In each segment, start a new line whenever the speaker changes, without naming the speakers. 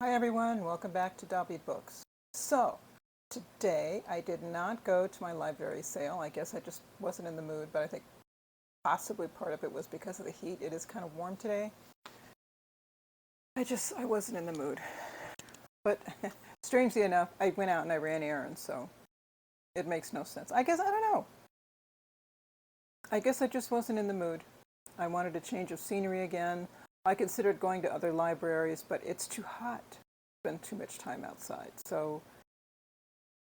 Hi everyone, welcome back to Dobby Books. So, today I did not go to my library sale. I guess I just wasn't in the mood, but I think possibly part of it was because of the heat. It is kind of warm today. I wasn't in the mood. But strangely enough, I went out and I ran errands, so it makes no sense. I don't know. I guess I just wasn't in the mood. I wanted a change of scenery again. I considered going to other libraries, but it's too hot. Spend too much time outside. So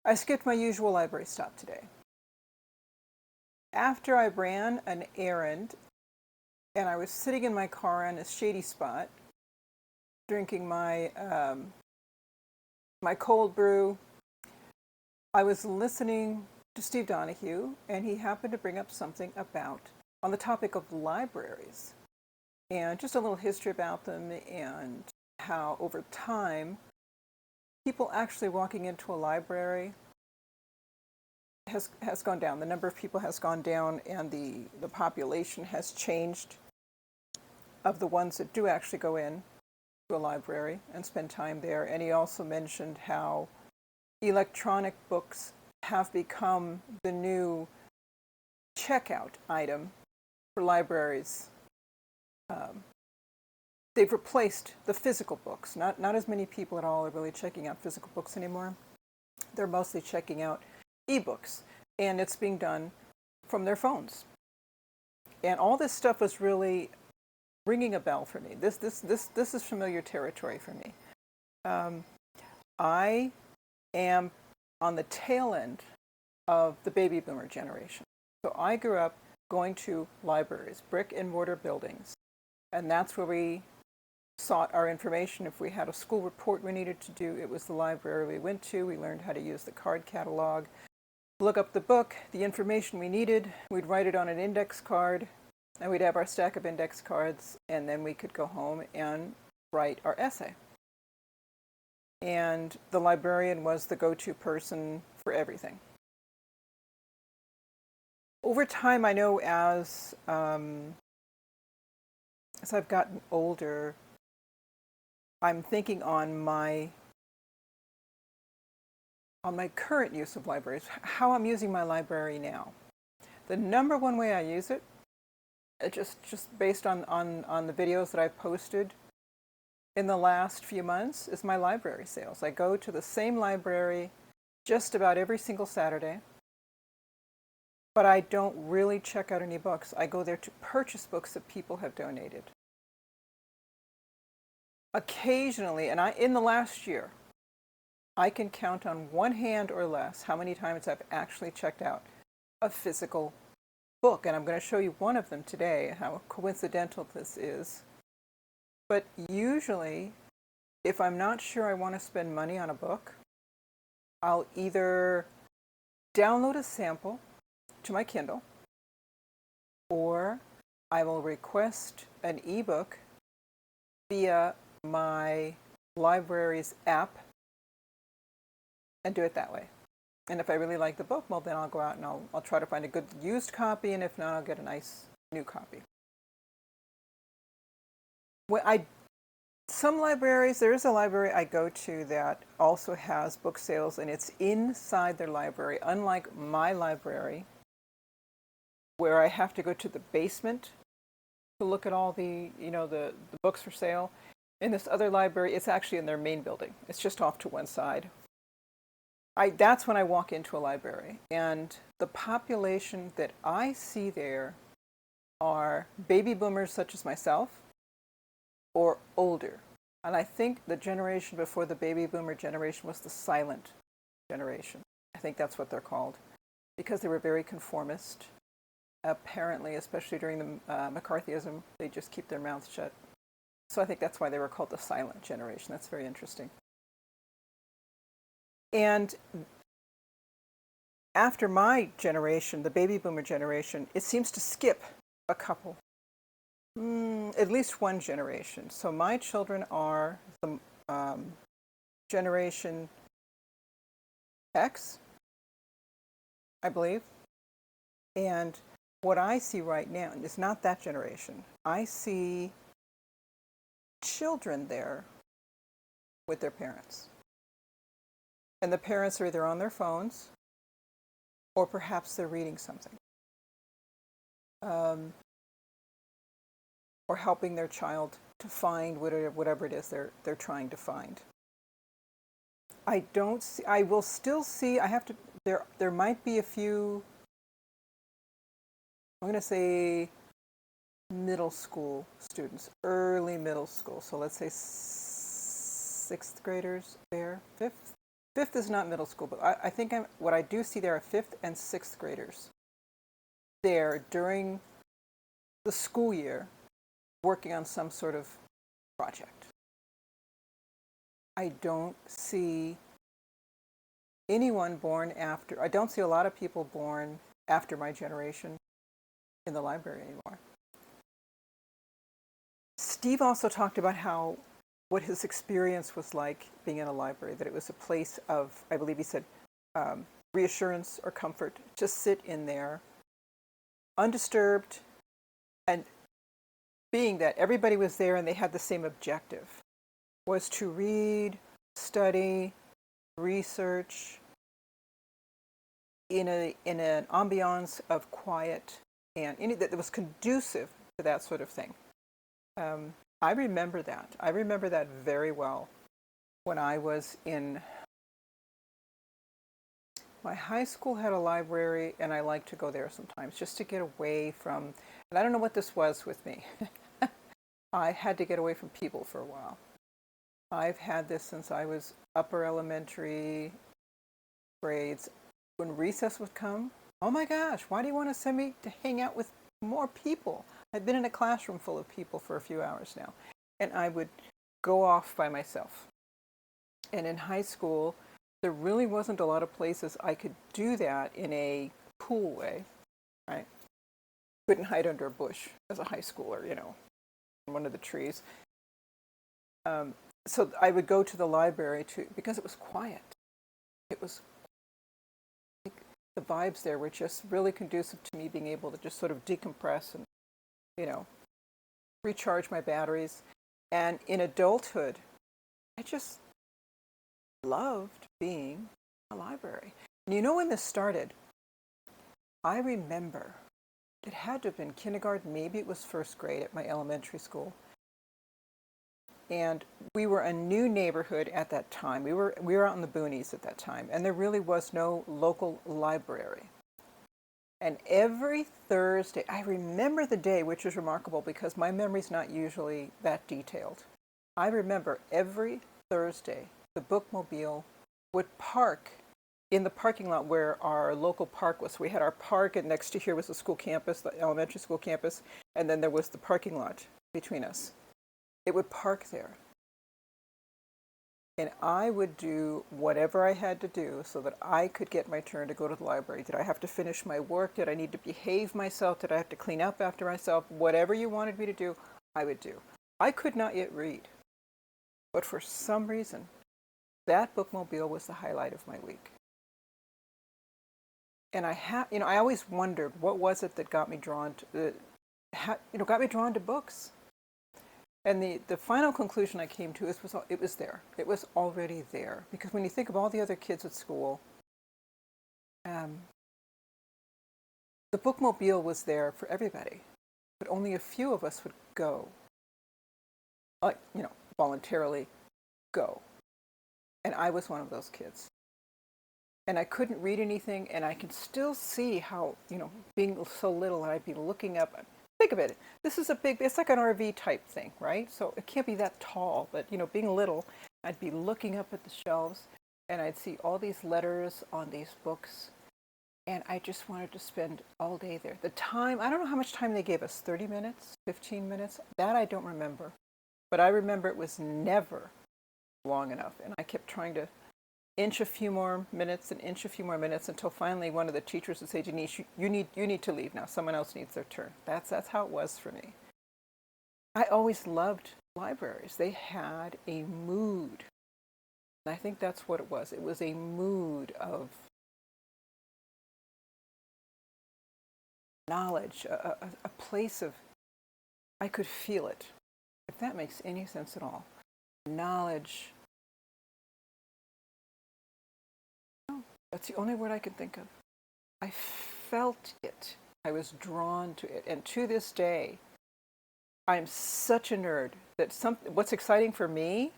I skipped my usual library stop today. After I ran an errand and I was sitting in my car in a shady spot, drinking my cold brew, I was listening to Steve Donoghue, and he happened to bring up something on the topic of libraries, and just a little history about them, and how over time, people actually walking into a library has gone down. The number of people has gone down, and the population has changed of the ones that do actually go in to a library and spend time there. And he also mentioned how electronic books have become the new checkout item for libraries. They've replaced the physical books. Not as many people at all are really checking out physical books anymore. They're mostly checking out ebooks, and it's being done from their phones. And all this stuff was really ringing a bell for me. This is familiar territory for me. I am on the tail end of the baby boomer generation. So I grew up going to libraries, brick and mortar buildings, and that's where we sought our information. If we had a school report we needed to do, it was the library we went to. We learned how to use the card catalog, look up the book, the information we needed. We'd write it on an index card, and we'd have our stack of index cards, and then we could go home and write our essay. And the librarian was the go-to person for everything. Over time, I know as I've gotten older, I'm thinking on my current use of libraries, how I'm using my library now. The number one way I use it, just based on the videos that I've posted in the last few months, is my library sales. I go to the same library just about every single Saturday, but I don't really check out any books. I go there to purchase books that people have donated. Occasionally, and in the last year, I can count on one hand or less how many times I've actually checked out a physical book. And I'm going to show you one of them today, how coincidental this is. But usually, if I'm not sure I want to spend money on a book, I'll either download a sample to my Kindle, or I will request an ebook via my library's app and do it that way. And if I really like the book, well, then I'll go out and I'll try to find a good used copy, and if not, I'll get a nice new copy. Some libraries, there is a library I go to that also has book sales, and it's inside their library, unlike my library, where I have to go to the basement to look at all the books for sale. In this other library, it's actually in their main building. It's just off to one side. That's when I walk into a library, and the population that I see there are baby boomers such as myself or older. And I think the generation before the baby boomer generation was the silent generation. I think that's what they're called, because they were very conformist. Apparently, especially during the McCarthyism, they just keep their mouths shut. So I think that's why they were called the silent generation. That's very interesting. And after my generation, the baby boomer generation, it seems to skip a couple, at least one generation. So my children are the generation X, I believe. And what I see right now is not that generation. I see children there with their parents. And the parents are either on their phones or perhaps they're reading something. Or helping their child to find whatever it is they're trying to find. I don't see, I will still see, I have to, there might be a few, I'm going to say middle school students, early middle school. So let's say sixth graders there, fifth. Fifth is not middle school, but I think what I do see there are fifth and sixth graders there during the school year working on some sort of project. I don't see anyone born after, I don't see a lot of people born after my generation in the library anymore. Steve also talked about what his experience was like being in a library, that it was a place of, I believe he said, reassurance or comfort, just sit in there, undisturbed, and being that everybody was there and they had the same objective, was to read, study, research in an ambiance of quiet and that was conducive to that sort of thing. I remember that. I remember that very well when I was in my high school had a library, and I liked to go there sometimes just to get away from, and I don't know what this was with me. I had to get away from people for a while. I've had this since I was upper elementary grades. When recess would come, oh my gosh, why do you want to send me to hang out with more people? I've been in a classroom full of people for a few hours now, and I would go off by myself. And in high school, there really wasn't a lot of places I could do that in a cool way, right? Couldn't hide under a bush as a high schooler, in one of the trees. So I would go to the library because it was quiet. It was, the vibes there were just really conducive to me being able to just sort of decompress and, recharge my batteries. And in adulthood, I just loved being in a library. And when this started, I remember it had to have been kindergarten, maybe it was first grade at my elementary school. And we were a new neighborhood at that time. We were out in the boonies at that time, and there really was no local library. And every Thursday, I remember the day, which was remarkable because my memory's not usually that detailed. I remember every Thursday, the bookmobile would park in the parking lot where our local park was. We had our park, and next to here was the school campus, the elementary school campus, and then there was the parking lot between us. It would park there. And I would do whatever I had to do so that I could get my turn to go to the library. Did I have to finish my work? Did I need to behave myself? Did I have to clean up after myself? Whatever you wanted me to do, I would do. I could not yet read. But for some reason, that bookmobile was the highlight of my week. And I always wondered what was it that got me drawn to books. And the final conclusion I came to is it was there. It was already there. Because when you think of all the other kids at school, the bookmobile was there for everybody. But only a few of us would go. Voluntarily go. And I was one of those kids. And I couldn't read anything, and I can still see how, being so little, and I'd be looking up. Think of it. This is it's like an RV type thing, right? So it can't be that tall, but, being little, I'd be looking up at the shelves, and I'd see all these letters on these books, and I just wanted to spend all day there. The time, I don't know how much time they gave us, 30 minutes, 15 minutes? That I don't remember. But I remember it was never long enough, and I kept trying to inch a few more minutes until finally one of the teachers would say, Denise, you need to leave now. Someone else needs their turn. That's how it was for me. I always loved libraries. They had a mood. And I think that's what it was. It was a mood of knowledge, a place of, I could feel it, if that makes any sense at all. Knowledge, That's the only word I can think of. I felt it. I was drawn to it. And to this day, I'm such a nerd that what's exciting for me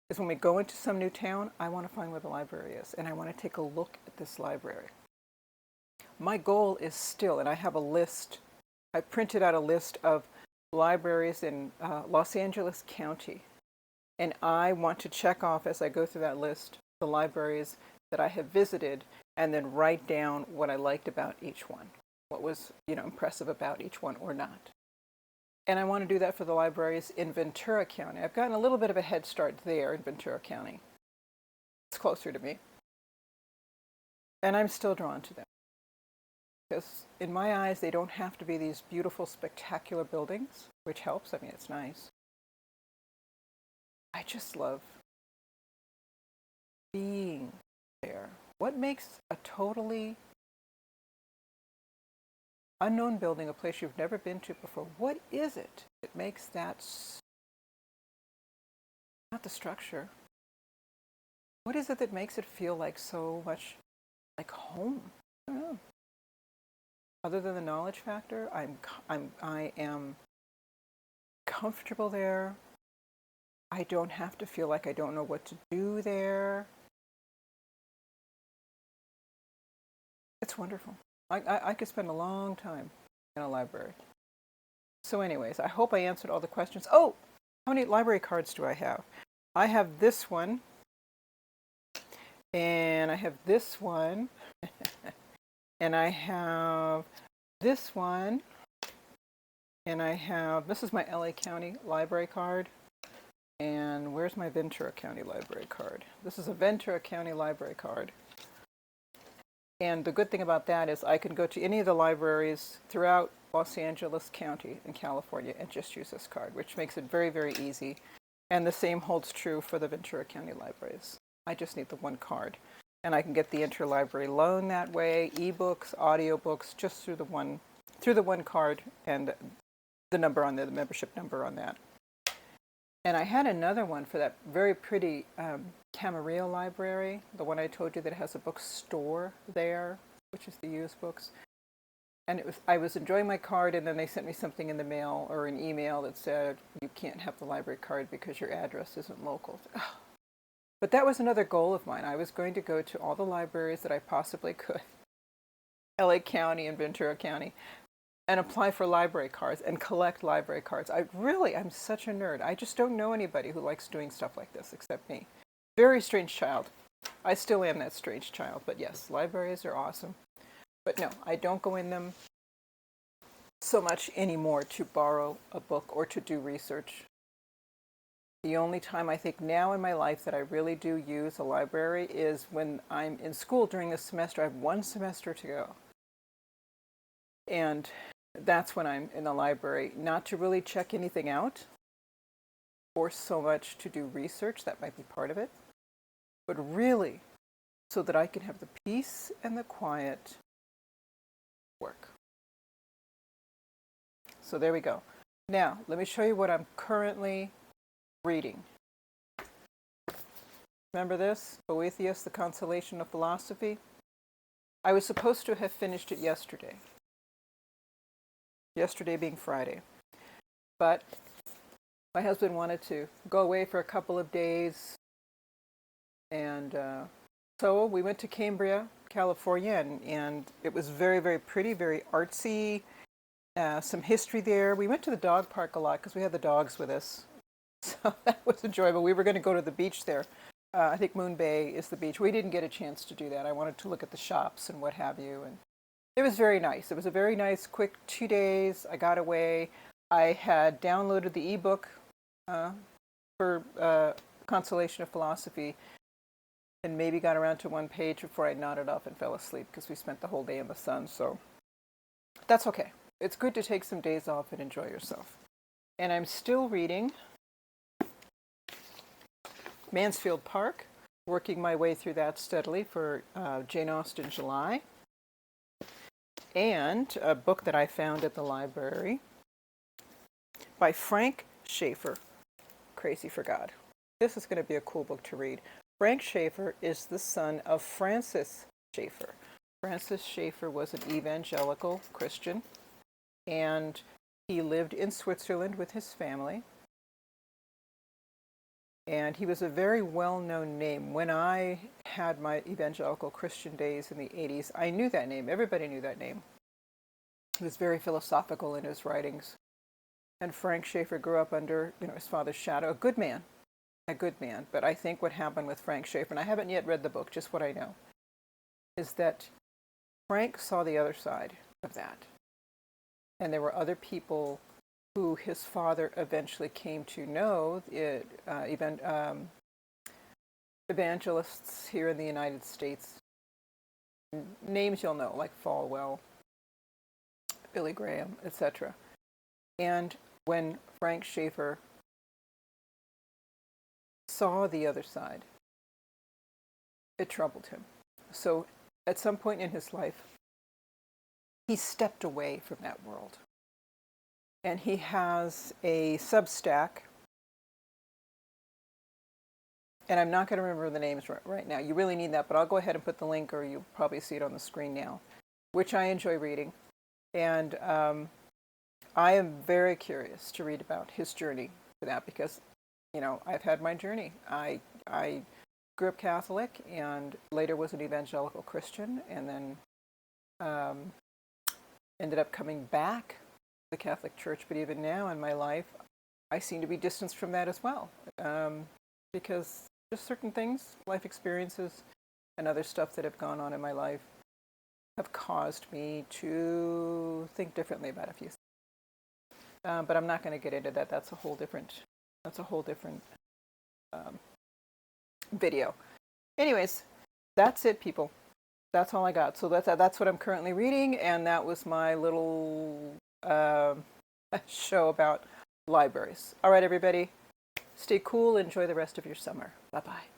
is when we go into some new town, I want to find where the library is and I want to take a look at this library. My goal is still, and I have a list, I printed out a list of libraries in Los Angeles County. And I want to check off as I go through that list the libraries that I have visited and then write down what I liked about each one, what was, impressive about each one or not. And I want to do that for the libraries in Ventura County. I've gotten a little bit of a head start there in Ventura County. It's closer to me. And I'm still drawn to them. Because in my eyes, they don't have to be these beautiful, spectacular buildings, which helps. I mean, it's nice. I just love being there. What makes a totally unknown building a place you've never been to before? What is it that makes that, not the structure, what is it that makes it feel like so much like home? I don't know. Other than the knowledge factor, I am comfortable there. I don't have to feel like I don't know what to do there. It's wonderful. I could spend a long time in a library. So anyways, I hope I answered all the questions. Oh, how many library cards do I have? I have this one. And I have this one. And I have this one. And I have, this is my LA County library card. And where's my Ventura County library card? This is a Ventura County library card. And the good thing about that is I can go to any of the libraries throughout Los Angeles County in California and just use this card, which makes it very, very easy. And the same holds true for the Ventura County libraries. I just need the one card. And I can get the interlibrary loan that way, ebooks, audiobooks, just through the one card and the number on there, the membership number on that. And I had another one for that very pretty Camarillo library, the one I told you that has a bookstore there, which is the used books. And I was enjoying my card, and then they sent me something in the mail or an email that said, you can't have the library card because your address isn't local. But that was another goal of mine. I was going to go to all the libraries that I possibly could, LA County and Ventura County, and apply for library cards and collect library cards. I'm such a nerd. I just don't know anybody who likes doing stuff like this except me. Very strange child. I still am that strange child, but yes, libraries are awesome. But no, I don't go in them so much anymore to borrow a book or to do research. The only time I think now in my life that I really do use a library is when I'm in school during the semester. I have one semester to go. And that's when I'm in the library, not to really check anything out or so much to do research. That might be part of it. But really, so that I can have the peace and the quiet work. So there we go. Now, let me show you what I'm currently reading. Remember this? Boethius, The Consolation of Philosophy? I was supposed to have finished it yesterday. Yesterday being Friday. But my husband wanted to go away for a couple of days. And so we went to Cambria, California, and it was very, very pretty, very artsy. Some history there. We went to the dog park a lot because we had the dogs with us. So that was enjoyable. We were going to go to the beach there. I think Moon Bay is the beach. We didn't get a chance to do that. I wanted to look at the shops and what have you. And it was very nice. It was a very nice, quick 2 days. I got away. I had downloaded the ebook for Consolation of Philosophy and maybe got around to one page before I nodded off and fell asleep because we spent the whole day in the sun. So that's okay. It's good to take some days off and enjoy yourself. And I'm still reading Mansfield Park, working my way through that steadily for Jane Austen July. And a book that I found at the library by Frank Schaeffer, Crazy for God. This is going to be a cool book to read. Frank Schaeffer is the son of Francis Schaeffer. Francis Schaeffer was an evangelical Christian, and he lived in Switzerland with his family. And he was a very well-known name. When I had my evangelical Christian days in the 80s, I knew that name. Everybody knew that name. He was very philosophical in his writings. And Frank Schaeffer grew up under, his father's shadow. A good man. But I think what happened with Frank Schaeffer, and I haven't yet read the book, just what I know, is that Frank saw the other side of that. And there were other people who his father eventually came to know, evangelists here in the United States. Names you'll know, like Falwell, Billy Graham, etc. And when Frank Schaeffer saw the other side, it troubled him. So at some point in his life, he stepped away from that world. And he has a Substack, and I'm not going to remember the names right now. You really need that, but I'll go ahead and put the link, or you'll probably see it on the screen now, which I enjoy reading. And I am very curious to read about his journey for that, because, I've had my journey. I grew up Catholic and later was an evangelical Christian, and then ended up coming back to the Catholic Church. But even now in my life, I seem to be distanced from that as well, because just certain things, life experiences, and other stuff that have gone on in my life have caused me to think differently about a few things. But I'm not going to get into that. That's a whole different video. Anyways, that's it, people. That's all I got. So that's what I'm currently reading, and that was my little show about libraries. All right, everybody, stay cool. Enjoy the rest of your summer. Bye-bye.